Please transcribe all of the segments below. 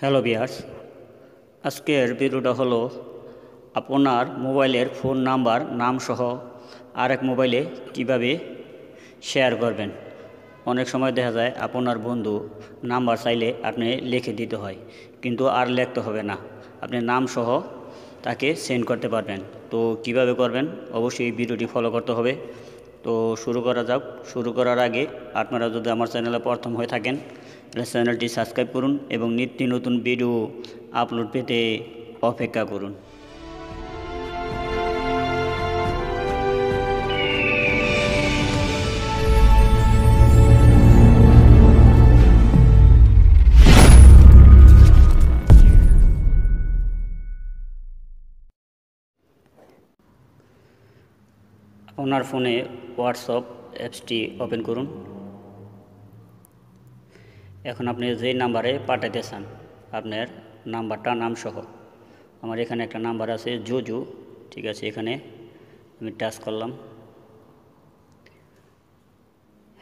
Hello viewers, আজকের ভিডিওটা হলো আপনার মোবাইলের ফোন নাম্বার নাম সহ আরেক মোবাইলে কিভাবে শেয়ার করবেন। অনেক সময় দেখা যায় আপনার বন্ধু নাম্বার চাইলে আপনি লিখে দিতে হয়, কিন্তু আর লিখতে হবে না, আপনি নাম সহ তাকে সেন্ড করতে পারবেন। তো কিভাবে করবেন অবশ্যই এই ভিডিওটি ফলো করতে হবে। তো শুরু করা যাক। শুরু করার আগে আপনারা যদি আমার চ্যানেলে প্রথম হয়ে থাকেন তাহলে চ্যানেলটি সাবস্ক্রাইব করুন এবং নিত্য নতুন ভিডিও আপলোড পেতে অপেক্ষা করুন। আপনার ফোনে হোয়াটসঅ্যাপ অ্যাপসটি ওপেন করুন। এখন আপনি যেই নাম্বারে পাঠাতে চান আপনার নাম্বারটা নাম সহ, আমার এখানে একটা নাম্বার আছে জুজু, ঠিক আছে, এখানে আমি টাচ করলাম।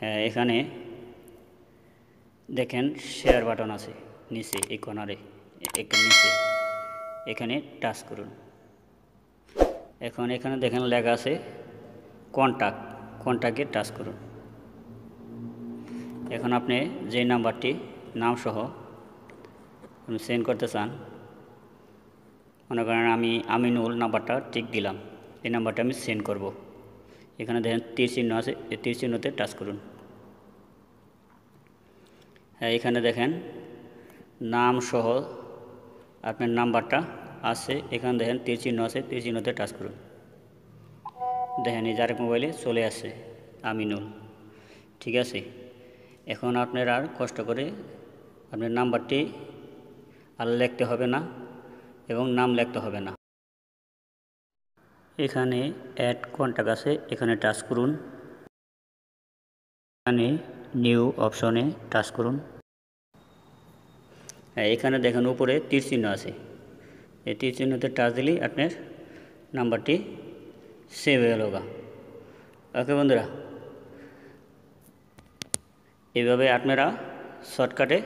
হ্যাঁ, এখানে দেখেন শেয়ার বাটন আছে নিচে এই কর্নারে, একটু নিচে এখানে টাচ করুন। এখন এখানে দেখেন লেখা আছে কন্ট্যাক্টে টাচ করুন। এখন আপনি যে নাম্বারটি নাম সহ আপনি সেন্ড করতে চান, মনে করেন আমি আমিনুল নাম্বারটা টিক দিলাম, এই নাম্বারটা আমি সেন্ড করব। এখানে দেখেন তীর চিহ্ন আছে, এই তীর চিহ্নতে টাচ করুন। হ্যাঁ, এখানে দেখেন নাম সহ আপনার নাম্বারটা আছে, এখানে দেখেন তীর চিহ্ন আছে, তীর চিহ্নতে টাচ করুন। দেখেন এই যার মোবাইলে চলে আসছে আমিনুল, ঠিক আছে। এখন আপনার আর কষ্ট করে আপনার নাম্বারটি আর লিখতে হবে না এবং নাম লিখতে হবে না। এখানে অ্যাড কন্ট্যাক্ট আছে, এখানে টাচ করুন। এখানে নিউ অপশনে টাচ করুন। হ্যাঁ, এখানে দেখেন উপরে তীর চিহ্ন আছে, এই তীর চিহ্নতে টাচ দিলেই আপনার নাম্বারটি সেভ হয়ে গেল। ওকে বন্ধুরা, এইভাবে আপনারা শর্টকাটে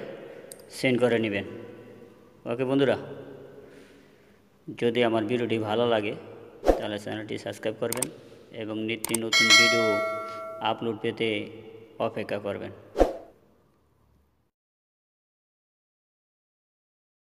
সেন্ড করে নেবেন। ওকে বন্ধুরা, যদি আমার ভিডিওটি ভালো লাগে তাহলে চ্যানেলটি সাবস্ক্রাইব করবেন এবং নিত্য নতুন ভিডিও আপলোড পেতে অপেক্ষা করবেন।